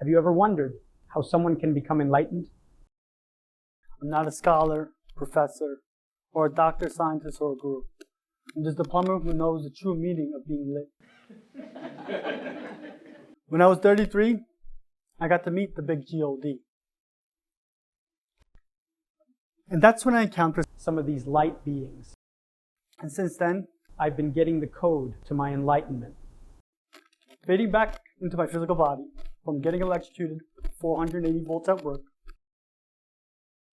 Have you ever wondered how someone can become enlightened? I'm not a scholar, professor, or a doctor, scientist, or a guru. I'm just a plumber who knows the true meaning of being lit. When I was 33, I got to meet the big G-O-D. And that's when I encountered Some of these light beings. And since then, I've been getting the code to my enlightenment. fading back into my physical body from getting electrocuted 480 volts at work,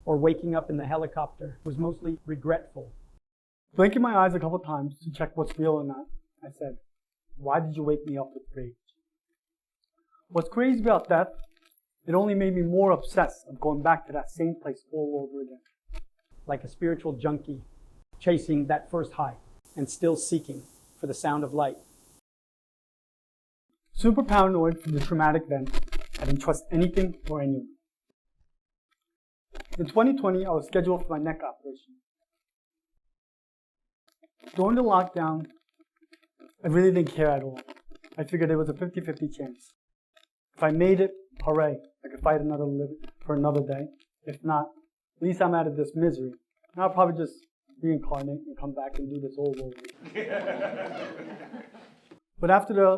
Or waking up in the helicopter was mostly regretful. blinking my eyes a couple times to check what's real or not, I said, "Why did you wake me up with rage?" What's crazy about death, it only made me more obsessed of going back to that same place all over again. Like a spiritual junkie, chasing that first high and still seeking for the sound of light. Super paranoid from the traumatic event, I didn't trust anything or anyone. In 2020, I was scheduled for my neck operation. During the lockdown, I really didn't care at all. I figured it was a 50-50 chance. If I made it, hooray, I could fight for another day. If not, at least I'm out of this misery. And I'll probably just reincarnate and come back and do this all over again. But after the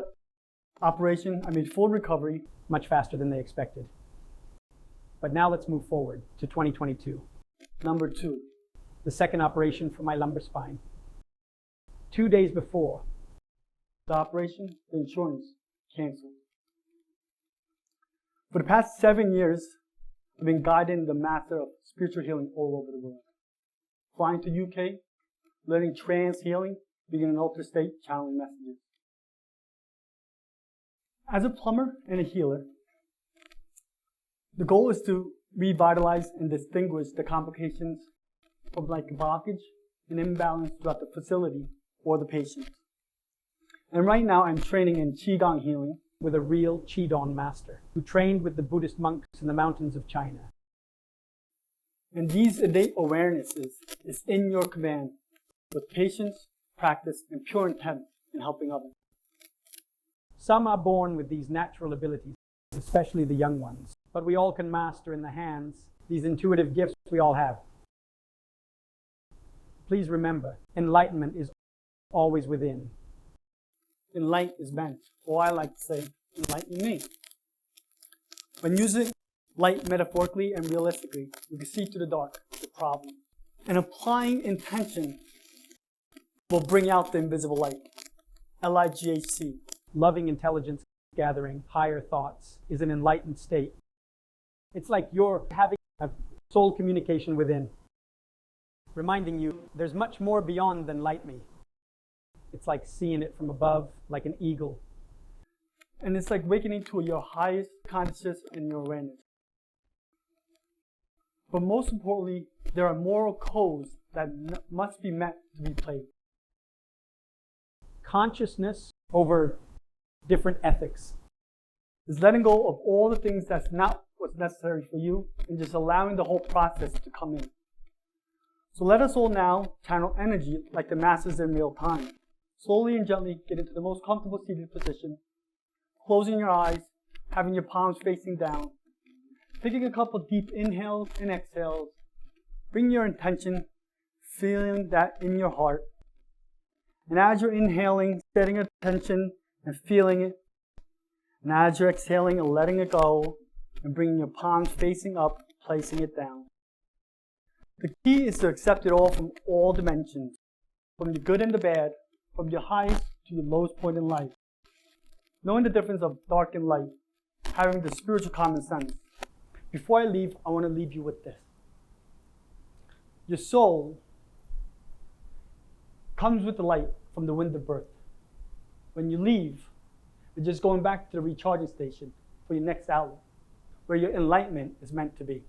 operation, I made full recovery. Much faster than they expected. But now let's move forward to 2022. Number 2. The second operation for my lumbar spine. 2 days before, The operation, the insurance, canceled. For the past 7 years, I've been guiding the master of spiritual healing all over the world. Flying to UK, learning trance healing, being in an altered state, channeling messages. As a plumber and a healer, the goal is to revitalize and distinguish the complications of like blockage and imbalance throughout the facility or the patient. And right now I'm training in Qigong healing with a real Qigong master who trained with the Buddhist monks in the mountains of China. And these innate awarenesses is in your command with patience, practice, and pure intent in helping others. Some are born with these natural abilities, especially the young ones. But we all can master in the hands these intuitive gifts we all have. Please remember, enlightenment is always within. Enlight is meant, or I like to say, enlighten me. When using light metaphorically and realistically, you can see through the dark, the problem. And applying intention will bring out the invisible light. Lighc. Loving intelligence gathering higher thoughts is an enlightened state. It's like you're having a soul communication within, reminding you there's much more beyond than light me. It's like seeing it from above, like an eagle. And it's like awakening to your highest consciousness and your awareness. But most importantly, there are moral codes that must be met to be played. Consciousness over different ethics. It's letting go of all the things that's not what's necessary for you and just allowing the whole process to come in. So let us all now channel energy like the masters in real time. Slowly and gently get into the most comfortable seated position, closing your eyes, having your palms facing down, taking a couple deep inhales and exhales. Bring your intention, feeling that in your heart. And as you're inhaling, setting attention and feeling it. And as you're exhaling and letting it go, and bringing your palms facing up, placing it down. The key is to accept it all from all dimensions, from the good and the bad, from your highest to your lowest point in life. Knowing the difference of dark and light, having the spiritual common sense. Before I leave, I want to leave you with this. Your soul comes with the light from the wind of birth. When you leave, you're just going back to the recharging station for your next outlet, where your enlightenment is meant to be.